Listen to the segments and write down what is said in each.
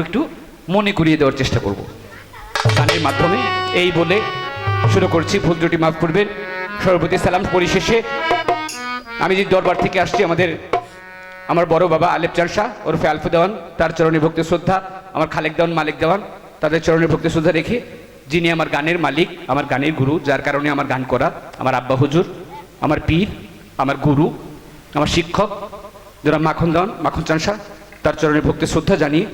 একটু মনে করিয়ে দেওয়ার চেষ্টা করব গানের মাধ্যমে। এই বলে শুরু করছি, ভুল ত্রুটি মাফ করবেন। সর্বপ্রতি সালাম পরিশেষে আমি যে দরবার থেকে আসছি, আমার বড় বাবা আলেপ চান শাহ ওরফে আলফু দেওয়ান, তার চরণে ভক্তি শ্রদ্ধা, আমার খালেক দেওয়ান, মালিক দেওয়ান, তাদের চরণে ভক্তি শ্রদ্ধা রেখে যিনি আমার গানের মালিক, আমার গানের গুরু, যার কারণে আমার গান করা, আমার আব্বা হুজুর, আমার পীর, আমার গুরু, আমার শিক্ষক যারা মাখন দেওয়ান, মাখন চান শাহ, তার চরণে ভক্তি শ্রদ্ধা জানিয়ে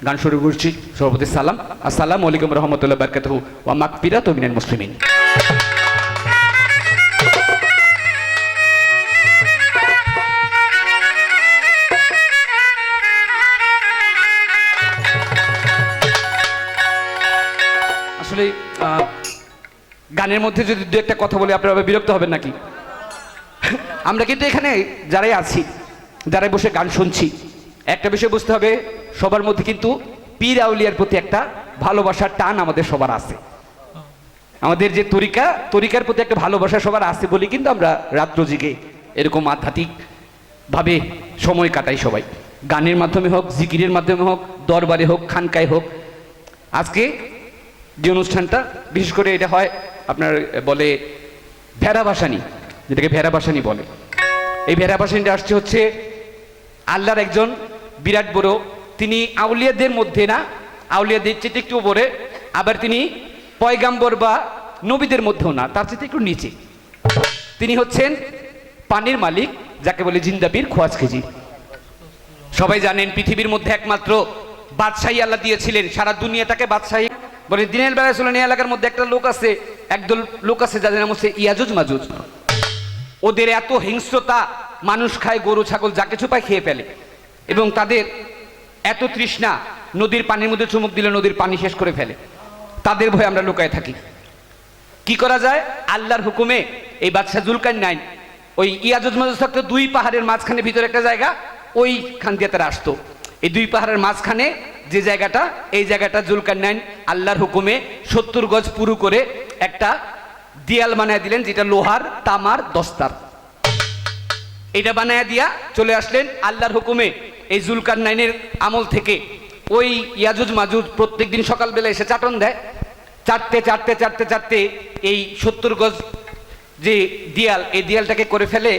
গান শুরু করছি। সভাপতি সালাম। আসসালামু আলাইকুম রহমতুল্লাহ বারকাতুহু ওয়া মাগফিরাতুম মিনাল মুসলিমিন। আসলে গানের মধ্যে যদি দু একটা কথা বলে আপনারা বিরক্ত হবেন নাকি? আমরা কিন্তু এখানে যারাই আছি, যারাই বসে গান শুনছি, একটা বিষয় বুঝতে হবে, সবার মধ্যে কিন্তু পীর আউলিয়ার প্রতি একটা ভালোবাসার টান আমাদের সবার আছে। আমাদের যে তরিকার প্রতি একটা ভালোবাসা সবার আছে বলি কিন্তু আমরা রাত্র জেগে এরকম আধ্যাত্মিক ভাবে সময় কাটাই সবাই, গানের মাধ্যমে হোক, জিকিরের মাধ্যমে হোক, দরবারে হোক, খানকায় হোক। আজকে যে অনুষ্ঠানটা বিশেষ করে এটা হয় আপনার বলে ভেড়া ভাসানি, যেটাকে ভেড়া ভাসানি বলে। এই ভেড়া ভাসানিটা আসছে হচ্ছে আল্লাহর একজন বিরাট বড়, তিনি আউলিয়াদের মধ্যে না, আউলিয়াদের চেয়ে একটু উপরে, আবার তিনি পয়গাম্বর বা নবীদের মধ্যেও না, তার চেয়ে একটু নিচে। তিনি হচ্ছেন পানির মালিক, যাকে বলে জিন্দা পীর খোয়াজ খেজি। সবাই জানেন পৃথিবীর মধ্যে একমাত্র বাদশাহী আল্লাহ দিয়েছিলেন, সারা দুনিয়াটাকে বাদশাহী বলে। দিনের বেলায় চলেন, এই এলাকার মধ্যে একটা লোক আছে, একদল লোক আছে যাদের নাম হচ্ছে ইয়াজুজ মাজুজ। ওদের এত হিংস্রতা, মানুষ খায়, গরু ছাগল যা কিছু পায় খেয়ে ফেলে, এবং তাদের এত তৃষ্ণা, নদীর পানির মধ্যে চুমুক দিলে নদীর পানি শেষ করে ফেলে। তাদের ভয়ে আমরা লুকায় থাকি। কি করা যায়? আল্লাহর হুকুমে এই বাদশাহ জুলকারনাইন, ওই ইয়াজুজ মাজুজ থাকতো দুই পাহাড়ের মাঝখানে, ভিতরে একটা জায়গা, ওইখান দিয়ে তারা আসতো। এই দুই পাহাড়ের মাঝখানে যে জায়গাটা, এই জায়গাটা জুলকারনাইন আল্লাহর হুকুমে 70 গজ পুরু করে একটা দেয়াল বানায় দিলেন, যেটা লোহার, তামার, দস্তার। এটা বানায় দিয়া চলে আসলেন আল্লাহর হুকুমে। এই জুলকারনাইনের আমল থেকে ওই ইয়াজুজ মাজুজ প্রত্যেকদিন সকালবেলা এসে চাটন দেয়, চাটতে চাটতে চাটতে চাটতে এই 70 গজ যে দেয়াল, এই দেয়ালটাকে করে ফেলে।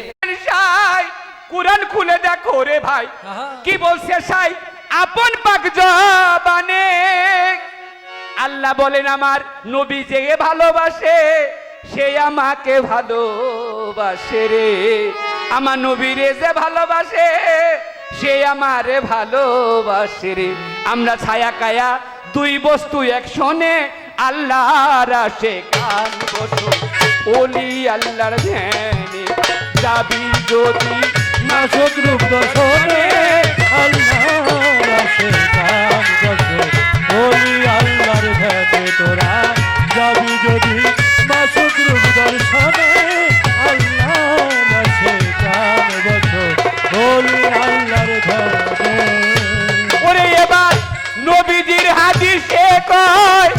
কুরআন খুলে দেখো রে ভাই, কি বলছে সাই আপন পাক জবানে। আল্লাহ বলেন আমার নবী যে ভালোবাসে, সে আমাকে ভালোবাসে রে। আমার নবীরে যে ভালোবাসে, সে আমারে ভালোবাসে রে। আমরা ছায়া কায়া দুই বস্তু একসনে, আল্লাহর আশিকান বসো ওলি আল্লাহর ধ্যানে। যাবি যদি নাসক রূপ দর্শনে, আল্লাহর আশিকান বসো ওলি আল্লাহর ধ্যানে। তোরা যাবি যদি নাসক রূপ দর্শনে, আল্লাহর আশিকান বসো ওলি আল্লাহর ধ্যানে। ওরে এবার নবীজির হাদিসে কয়,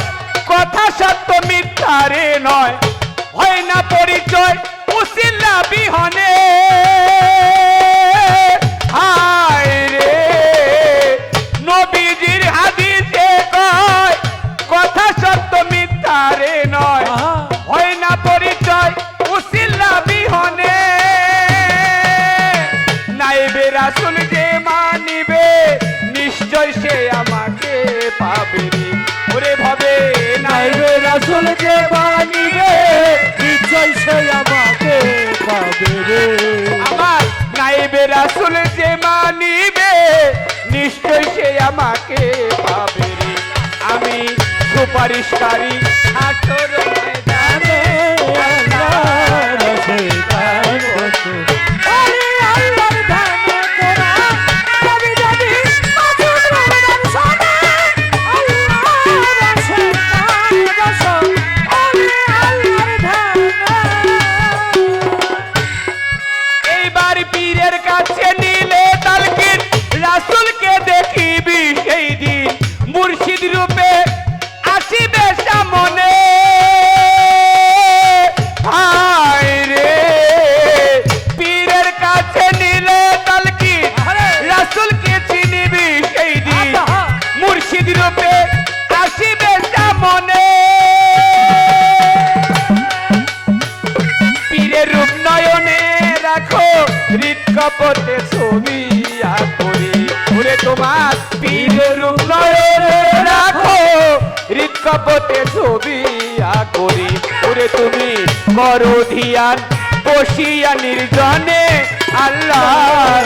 কথা সত্য মিথ্যারে নয়, হয় না পরিচয় উসিলা বিহনে। হায় রে নবীজির হাদিসে কয়, কথা সত্য মিথ্যারে নয়, হয় না পরিচয় উসিলা বিহনে। নাইবে রাসূল যে মানিবে, নিশ্চয় সে আমাকে পাবে রে। ওরে ভাবে নাইবে রাসূল যে মানিবে, নিশ্চয় সে আমাকে পাবে রে। আমার নাইবে রাসূল যে মানিবে, নিশ্চয় সে আমাকে পাবে রে। আমি সুপারিশকারী হাসর ময়দানে, আল্লাহর আশিকান বসো ওলি আল্লাহর ধ্যানে। তোরা যাবি যদি নাসক রূপ দর্শনে, আল্লাহর আশিকান বসো ওলি আল্লাহর ধ্যানে। এইবার পীরের কাছে নিলে তালকিন, রাসূলকে দেখিবি সেই দিন, মুর্শিদ রূপে আসিবে সামনে। কপটে ছবি করি ওরে তুমি করো ধিয়ান বসিয়া নির্জনে আল্লাহ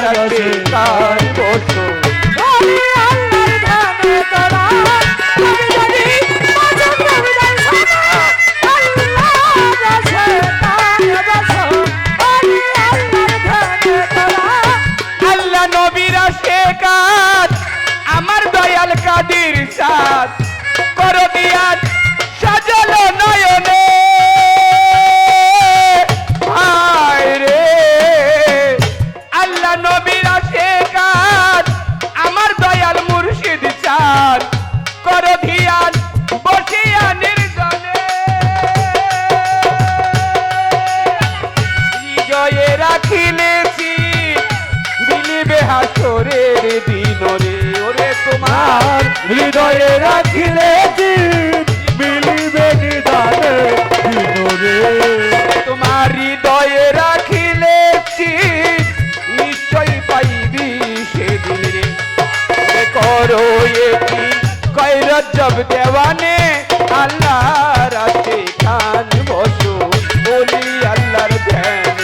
রাতে কান বসো ওরে আল্লাহর ধ্যানে তোরা কবি যদি মাঝে প্রভুদের শোনে আল্লাহর রসে কান বসো ওরে আল্লাহর ধ্যানে তোরা আল্লাহ নবীর শেখাত আমার দয়াল কাদির সাথ করো দিয়ান সাজালো নয়নে হায় রে আল্লাহ নবীর শেখাত আমার দয়াল মুর্শিদ চাঁদ করো ধিয়ান বসিয়া নির্জনে হৃদয়ে রাখিলেছি দিলিবে হাসরের দিন রে ওরে তোমার হৃদয়ে রাখিলে মিলিবে নিদানে দিনরে তোমার হৃদয়ে রাখিলেছি নিশ্চয় পাইবি সেদিন রে ওরে করো এটি কয়রত জব দেওয়ানে আল্লাহ রাতে খান বসো বলি আল্লাহর ধ্যানে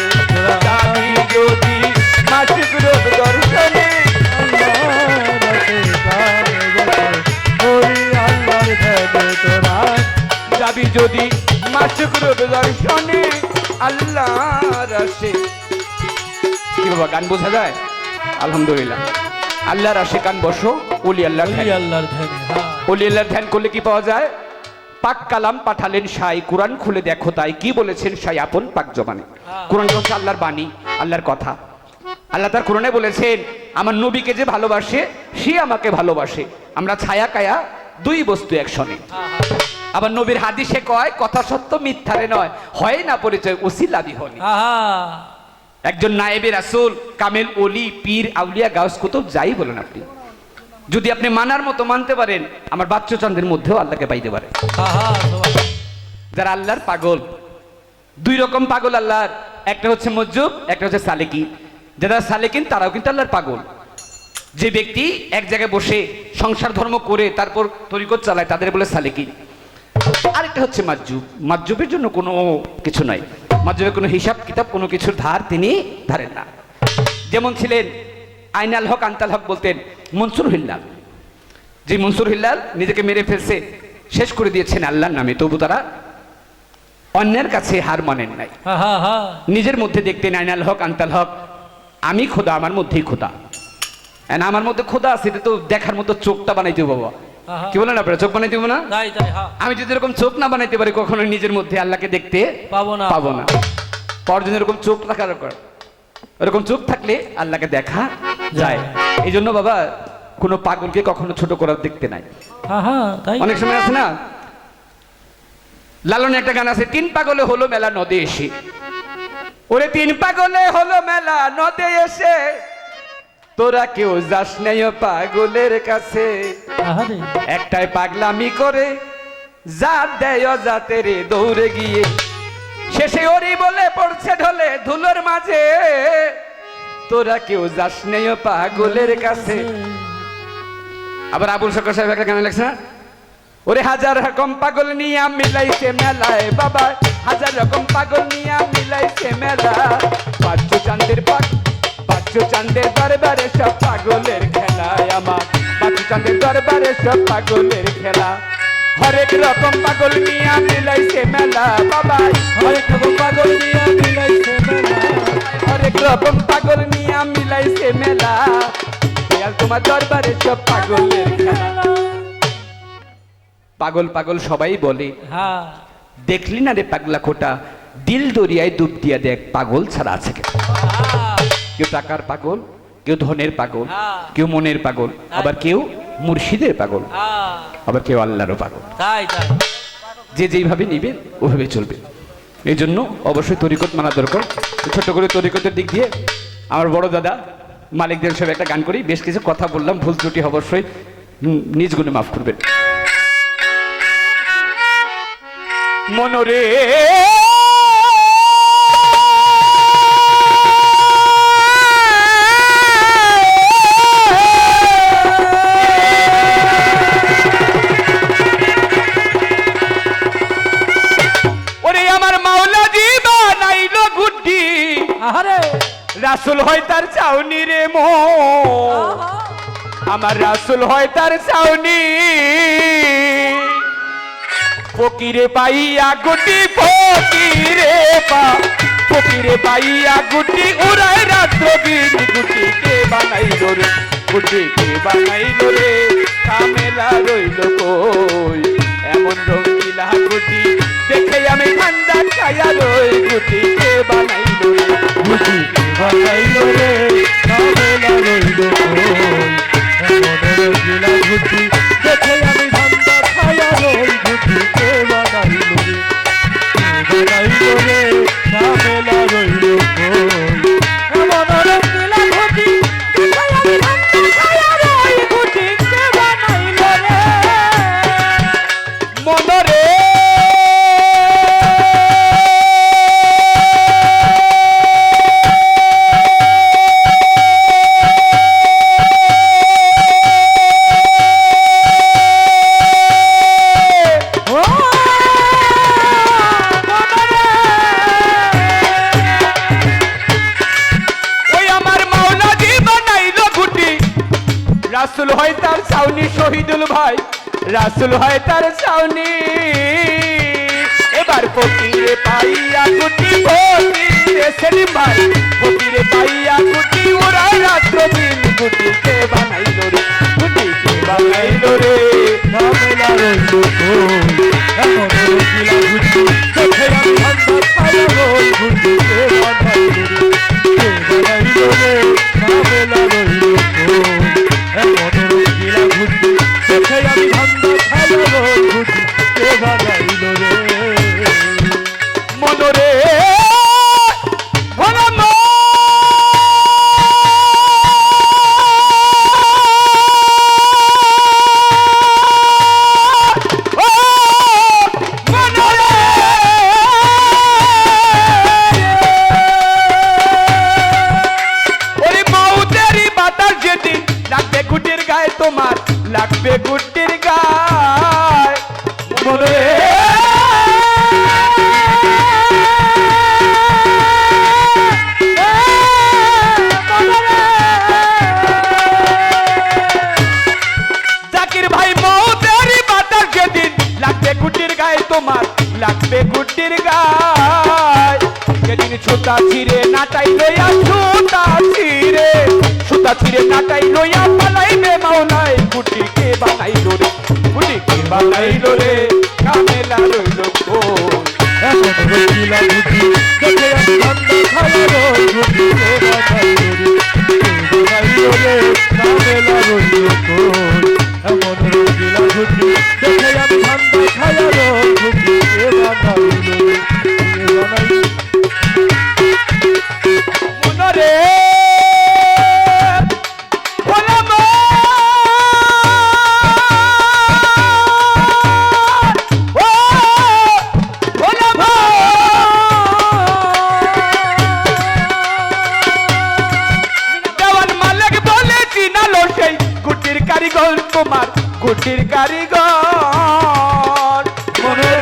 যাবি যদি মাসিক রোগ দর্শনে যাবি যদি মাসিক রোগ দর্শনে আল্লাহ রাসে কি বাবা গান বোঝা যায় আলহামদুলিল্লাহ আল্লাহ রাসে কান বসো ওলি আল্লাহর ধ্যানে। আল্লাহর ধ্যানে হ্যাঁ ওলি আল্লাহর ধ্যান করলে কি পাওয়া যায় পাক কালাম পাঠালেন সাই কোরআন খুলে দেখো তাই কি বলেছেন সাই আপন পাক জবানে কোরআন হচ্ছে আল্লাহর বাণী আল্লাহর কথা আল্লাহ তার কোরআনে বলেছেন আমার নবীকে যে ভালোবাসে সে আমাকে ভালোবাসে আমরা ছায়া কায়া দুই বস্তু একসনে আবার নবীর হাদিসে কয় কথা সত্য মিথ্যারে নয় হয় না পরিচয় ওসিলা বিহনে একজন নায়েবে রাসূল কামেল ওলি পীর আউলিয়া গাউস কুতুব যাই বলেন আপনি যদি আপনি মানার মতো মানতে পারেন আমার বাচ্চা চাঁদের মধ্যেও আল্লাহকে পাইতে পারে যারা আল্লাহর পাগল দুই রকম পাগল আল্লাহর একটা হচ্ছে মজ্জুব একটা হচ্ছে সালেকি যারা সালেকিন তারাও কিন্তু আল্লাহর পাগল যে ব্যক্তি এক জায়গায় বসে সংসার ধর্ম করে তারপর তরিকত চালায় তাদের বলে সালেকিন আরেকটা হচ্ছে মাজজুব মাজজুবের জন্য কোনো কিছু নাই মাজজুবের কোনো হিসাব কিতাব কোনো কিছুর ধার তিনি ধারেন না যেমন ছিলেন আইনাল হক আন্তাল হক বলতেন মনসুর হিল্লাল যে মনসুর হিল্লাল নিজেকে মেরে ফেলছে শেষ করে দিয়েছেন আল্লাহর নামে তবু তারা অন্যের কাছে হার মানেন নাই নিজের মধ্যে দেখতেন আইনাল হক আন্তাল হক আমি খোদা আমার মধ্যেই খোদা আমার মধ্যে খোদা আছে এটা তো দেখার মতো চোখটা বানাইতে বাবা কি বলেন আপনারা চোখ বানাইতে না আমি যদি এরকম চোখ না বানাইতে পারি কখনো নিজের মধ্যে আল্লাহকে দেখতে পাবো না পর জন্য এরকম চোখ রাখার এরকম চোখ থাকলে আল্লাহকে দেখা যায় এই জন্য বাবা কোনো পাগলকে কখনো ছোট করার দেখতে নাই অনেক সময় আছে না লালনে একটা গান আছে তিন পাগলে হলো মেলা নদে এসে ওরে তিন পাগলে হলো মেলা নদে এসে তোরা কেউ যাস নাই পাগলের কাছে একটাই পাগলামি করে যা দেয় যাতে রে দৌড়ে গিয়ে শেষে ওরি বলে পড়ছে ঢলে ধুলোর মাঝে তোরা কেউ যাস নাই পাগলের কাছে আবার আবুল সরকার সাহেব একটা গান লেখছে ওরে হাজার রকম পাগল নিয়া মিলাইছে মেলায় বাবা হাজার রকম পাগল নিয়া মিলাইছে মেলা পাঁচশো চাঁদের পাঁচশো চাঁদের দরবারে সব পাগলের খেলা আমার পাঁচশো চাঁদের দরবারে সব পাগলের খেলা হরেক রকম পাগল নিয়া মিলাইছে মেলা বাবা হরেক রকম পাগল নিয়া মিলাইছে মেলা হরেক রকম পাগল নিয়া মিলাইছে মেলা তোমার দরবারে সব পাগলের খেলা পাগল পাগল সবাই বলে দেখলি না রে পাগলা খোটা দিল দরিয়ায় ডুব দিয়া দেখ পাগল ছাড়া আছে কেউ টাকার পাগল কেউ ধনের পাগল কেউ মনের পাগল আবার কেউ মুর্শিদের পাগল আবার কেউ আল্লাহরও পাগল যে যেইভাবে নিবে ওভাবে চলবে এই জন্য অবশ্যই তরিকত মানা দরকার ছোট্ট করে তরিকতের দিক দিয়ে আমার বড় দাদা মালিকদের সব একটা গান করি বেশ কিছু কথা বললাম ভুল ত্রুটি অবশ্যই নিজ গুণে মাফ করবেন মনরে রাসূল হয় তার চাউনি রে মো আমার রাসূল হয় তার চাউনি ফকিরে পাইয়া গুটি ফকিরে ফকিরে পাইয়া গুটি উড়ায় রাত্র দিন গুটি কে বানাইলো রে গুটি কে বানাইলো রে কামেলা রইল কই এমন রঙিলা গুটি দেখে আমি ঠান্ডা খায়া রই গুটি কে বানাইলো রে গুটি কে বানাইলো রে কামেলা রইল এমন রঙিলা গুটি দেখে আমি ঠান্ডা খায়া রই গুটি কে বানাইলো রে বানাইলো রে কামেলা রইল এমন রঙিলা ঘটি দেখে আমি ঠান্ডা খায়া রই গুটি কে বানাইলো রে মনরে রাসূল হয় তার চাউনি শহীদুল ভাই রাসূল হয় তার চাউনি এবার ফকিরে পাইয়া গুটি ফকিরে সেলিম ভাই ফকিরে পাইয়া গুটি ওরা রাত্র দিন গুটি কে বানাইলো রে গুটি কে বানাইলো রে কামেলা রইল এমন রঙিলা গুটি দেখে আমি ঠান্ডা খায়া রই গুটি কে বানাইলো রে কামেলা রইল এমন রঙিলা ঘুটি দেখে আমি ঠান্ডা খায়া রই ঘুটি কে বানাইলো রে মনরে ভোলাম লাগবে গুটির গায়ে তোমার লাগবে গুটির গায়ে মনে জাকির ভাই মৌতেরি বাতাস যেদিন লাগবে গুটির গায়ে তোমার লাগবে গুটির গায়ে যেদিন ছোটা ছিঁড়ে নাটাই লইয়া ছোটা ছিঁড়ে সুতা ছিঁড়ে নাটাই লইয়া পালাইবে মাওলাই গুটি কে বানাইলো রে গুটি কে বানাইলো রে কামেলা রইল কোন এমন রঙিলা ঘুটি দেখে আমি ঠান্ডা খায়া রই ঘুটি কে বানাইলো রে কামেলা রইল এমন রঙিলা ঘুটি দেখে আমি ঠান্ডা খায়া রই ঘুটি কে বানাইলো রে মনরে ভোলাম ও ভোলাম দেওয়ান মালিক বলে চিনালো সেই গুটির কারিগর তোমার গুটির কারিগর মনরে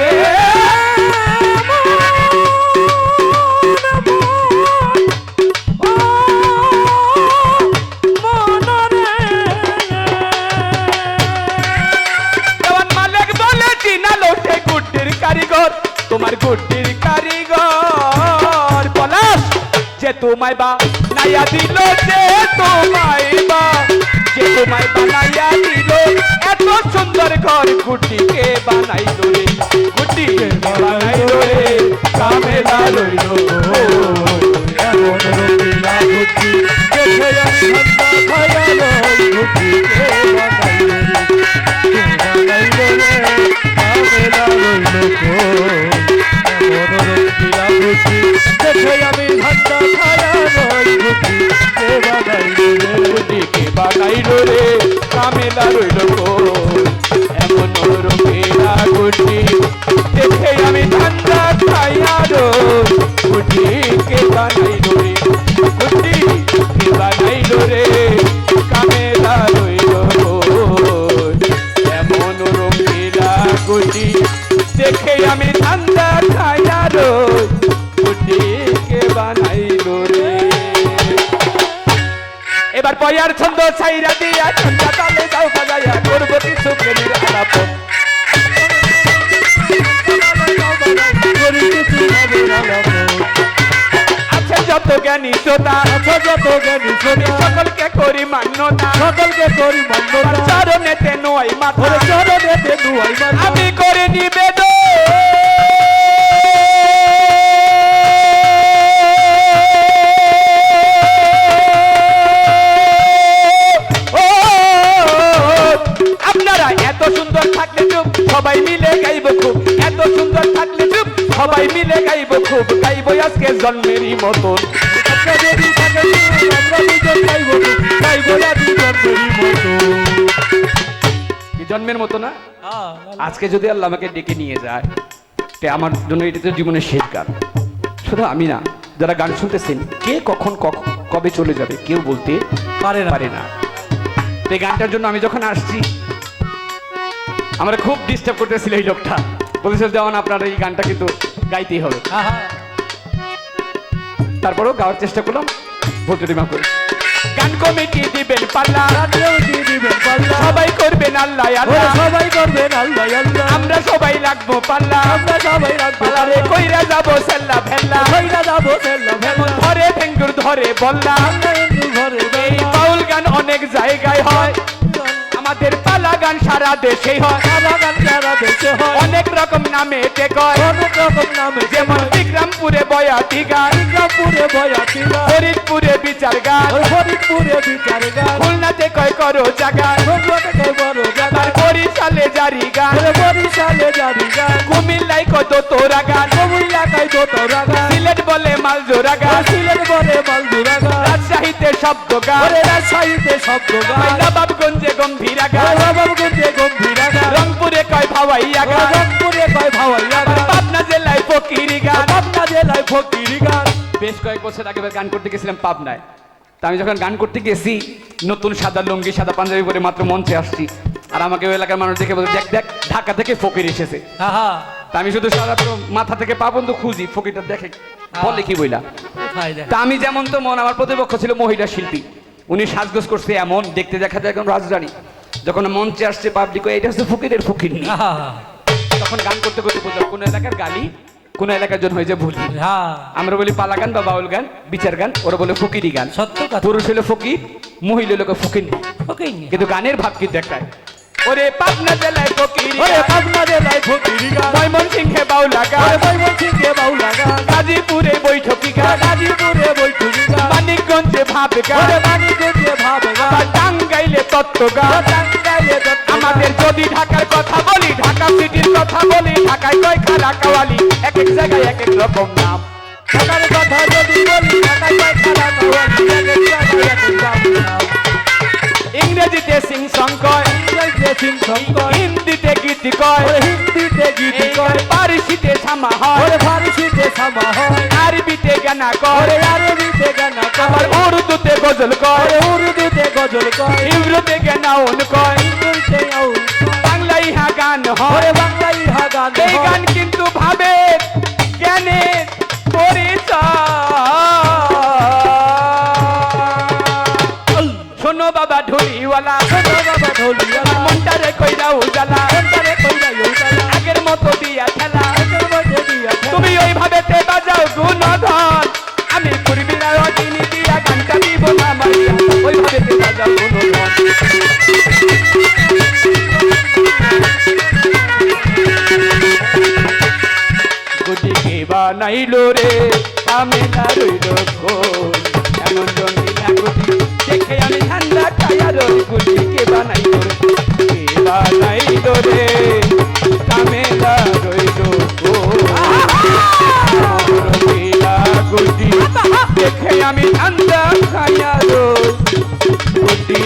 কারিগর তোমার গুটির কারিগর পলাশ যে তোমায় বা নাইয়া দিল যে তোমায় বা নাইয়া দিল এত সুন্দর ঘর গুটিকে বানাইলো রে গুটিকে বানাইলো রে কামেলা রইল এমন রঙিলা ঘুটি দেখে আমি ঠান্ডা খায়া রই ঘুটি কে বানাইলো রে কামেলা রইল এমন রঙিলা ঘুটি দেখে আমি ঠান্ডা খায়া রই ঘুটি কে বানাইলো রে গুটিকে বানাইলো রে কামেলা রইল এমন মনের ছন্দ ছাইরা দিয়া ছন্দা তালে যাও বাজাইয়া করবো কিছু প্রেমের আলাপন করি কিছু ভাবের আলাপন। আছে যত জ্ঞানী শ্রোতা আচ্ছা যত জ্ঞানী আমি শ্রোতা, সকলকে করি মান্যতা সকলকে করি মান্যতা, চরণেতে নয় মাথা ওরে চরণেতে দুয়াই মাথা। আমি করে নিবেদন আপনারা এত সুন্দর থাকলে চুপ সবাই মিলে গাইব খুব এত সুন্দর থাকলে চুপ সবাই মিলে গাইব খুব গাইব আজকে জন্মেরই মতন আচ্ছা যদি থাকে সুর, আমরা দুজন গাইব, গাইব না দুজনেরই মতো। কি জন্মের মতো না আজকে যদি আল্লাহ আমাকে ডেকে নিয়ে যায় তে আমার জন্য এটা তো জীবনের শেষ গান শুধু আমি না যারা গান শুনতেছেন কে কখন কবে চলে যাবে কেউ বলতে পারে না। পারে না তো এই গানটার জন্য আমি যখন আসছি আমরা খুব ডিস্টার্ব করতেছিল এই লোকটা বলেছিল যেমন আপনার এই গানটা কিন্তু গাইতেই হবে তারপরেও গাওয়ার চেষ্টা করলাম ভর্তুরি মা করে গান কমিটি দিবেন পাল্লা রাত্রেও দিয়ে দিবেন পাল্লা, সবাই করবেন আল্লাহ ওরে আল্লাহ সবাই করবেন আল্লাহ আল্লাহ। আমরা সবাই রাখবো পাল্লা আমরা সবাই রাখবো পাল্লারে কইরা যাবো সেল্লা ভেল্লা কইরা যাবো ফেললা ফেললা, ধরে ভেঙ্গুর ধরে বললা আমরা হিন্দু ঘরে এই বেলা। বাউল গান অনেক জায়গায় হয় আমাদের পালা গান সারা দেশেই হয় সারা গান সারা দেশে হয়, অনেক রকম নামে এতে কয় অনেক রকম নামে যেমন বিক্রমপুরে বয়াতি গান বিক্রমপুরে বয়াতি গান, ফরিদপুরে বিচার গান ওই ফরিদপুরে বিচার গান, খুলনাতে কয় করো জাগান রঘুনাথে বড় জায়গা, আর বরিশালে জারি গান ওরে বরিশালে জারি গান, কুমিল্লায় কত তোরা গান কুমিল্লায় দোতরা গান, সিলেট বলে মালজোরা গান সিলেট বলে মালদুরা গান, রাজশাহীতে শব্দ গান ওরে রাজশাহীতে শব্দ গান, নবাবগঞ্জে গম্ভীরা গান ওরে নবাবগঞ্জে গম্ভীরা গান, রংপুরে কয় ভাওয়াইয়া ওরে গান রংপুরে কয় ভাওয়াইয়া গান, পাবনা জেলায় ফকিরি গান পাবনা জেলায় ফকিরি গান। বেশ কয়েক বছর আগে গান করতে গেছিলাম পাবনায় তা আমি যখন গান করতে গেছি নতুন সাদা লুঙ্গি সাদা পাঞ্জাবি পরে মাত্র মঞ্চে আসছি আর আমাকে ওই এলাকার মানুষ দেখে বলে দেখ দেখ ঢাকা থেকে ফকির এসেছে তা আমি শুধু সারা মাথা থেকে পা পর্যন্ত খুঁজি ফকিরটা দেখে বলে কি বইলা তা আমি যেমন তো মন আমার প্রতিপক্ষ ছিল মহিলা শিল্পী উনি সাজগোজ করছে এমন দেখতে দেখা যায় এখন রাজধানী যখন মঞ্চে আসছে পাবলিক এটা হচ্ছে ফকিরের ফকির নি তখন গান করতে করতে বুঝলাম কোন এলাকার গালি কোন এলাকার জন্য হয়ে যে ভুলি আমরা বলি পালা গান বা বাউল গান বিচার গান ওরা বলে ফকিরি গান সত্য কথা। পুরুষ হলো ফকির মহিলা লোক ফকির কিন্তু গানের ভাব কি দেখায় ওরে পাবনা জেলায় ফকিরি ওরে পাবনা জেলায় ফকিরি গান, ময়মনসিংহে বাউলা ওরে গান ময়মনসিংহে বাউলা গান, গাজীপুরে বৈঠকি গান গাজীপুরে বৈঠকি গান, মানিকগঞ্জে ভাব ওরে গান মানিকগঞ্জে ভাব গান, আর টাঙ্গাইলে তত্ত্ব গান টাঙ্গাইলে দত্ত গান। আমাদের যদি ঢাকার কথা বলি ঢাকা সিটির কথা বলি ঢাকায় কয় খালা কাওয়ালি এক এক জায়গায় এক এক রকম নাম ঢাকার কথা যদি বলি ঢাকায় কয় খালা কাওয়ালি, এক এক জায়গায় এক এক নাম। ইংরেজিতে সিং সং কয় ইংরেজিতে সিংসং কয়, হিন্দিতে গীতি কয় ওরে হিন্দিতে গীত এই কয়, পারসিতে সামা হয় ওরে ফারসিতে সামা হয়, আরবিতে গানা কয় ওরে আরবিতে গান আবার কয়, উর্দুতে গজল কয় ওরে উর্দুতে গজল কয়, ইংরেজিতে গানাউন কয় ইংরেজিতে আউল কয়, বাংলা ইহা গান হয় ওরে বাংলা ইহা গান এই হয়। গান কিন্তু ভাবে জ্ঞানের পরিচয় শোনো বাবা ঢুলিওয়ালা শোনো বাবা ঢোলিয়ালা, মনটারে কইরা উজালা ঘন্টারে কইরা ইউজালা, আগের মতো দিয়া খেলা আগের মধ্যে দিয়া খেলা। তুমি ওইভাবে তে বাজাও গুণধন আমি পূর্বী রায়দিনী দিয়া গানটা দিব না মাইয়া ওইভাবে তে বাজাও গুণধন গুটি কে বানাইলো রে আমি না রইল খোঁজ এমন রঙিনা গুটি দেখে আমি ঠান্ডা খায়া রই গুটি কে বানাইলো রে কে বানাইলো রে আমি না রইল খোঁজ রঙিনা গুটি দেখে আমি ঠান্ডা খায়া রই গুটি